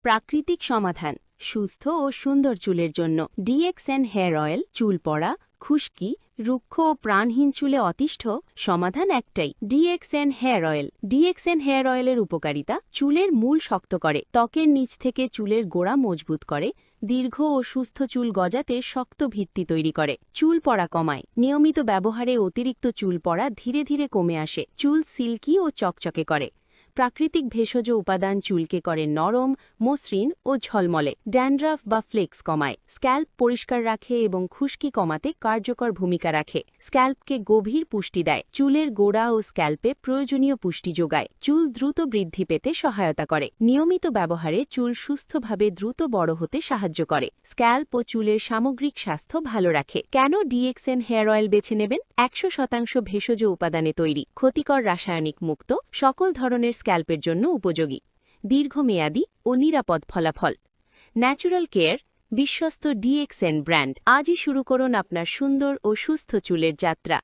প্রাকৃতিক সমাধান সুস্থ ও সুন্দর চুলের জন্য ডিএক্সএন হেয়ার অয়েল। চুল পড়া, খুশকি, রুক্ষ ও প্রাণহীন চুলে অতিষ্ঠ সমাধান একটাই, DXN hair oil. DXN hair অয়েলের উপকারিতা: চুলের মূল শক্ত করে, ত্বকের নিচ থেকে চুলের গোড়া মজবুত করে, দীর্ঘ ও সুস্থ চুল গজাতে শক্ত ভিত্তি তৈরি করে, চুল পড়া কমায়, নিয়মিত ব্যবহারে অতিরিক্ত চুল পড়া ধীরে ধীরে কমে আসে, চুল সিল্কি ও চকচকে করে। প্রাকৃতিক ভেষজ উপাদান চুলকে করে নরম, মসৃণ ও ঝলমলে। ড্যান্ড্রাফ বা ফ্লেক্স কমায়, স্ক্যাল্প পরিষ্কার রাখে এবং খুশকি কমাতে কার্যকর ভূমিকা রাখে। স্ক্যাল্পকে গভীর পুষ্টি দেয়, চুলের গোড়া ও স্ক্যাল্পে প্রয়োজনীয় পুষ্টি যোগায়, চুল দ্রুত বৃদ্ধি পেতে সহায়তা করে। নিয়মিত ব্যবহারে চুল সুস্থভাবে দ্রুত বড় হতে সাহায্য করে, স্ক্যাল্প ও চুলের সামগ্রিক স্বাস্থ্য ভালো রাখে। কেন ডিএক্সএন হেয়ার অয়েল বেছে নেবেন? 100% ভেষজ উপাদানে তৈরি, ক্ষতিকর রাসায়নিক মুক্ত, সকল ধরনের স্ক্যাল্পের জন্য উপযোগী, দীর্ঘমেয়াদী ও নিরাপদ ফলাফল। ন্যাচারাল কেয়ার, বিশ্বস্ত ডিএক্সএন ব্র্যান্ড। আজই শুরু করুন আপনার সুন্দর ও সুস্থ চুলের যাত্রা।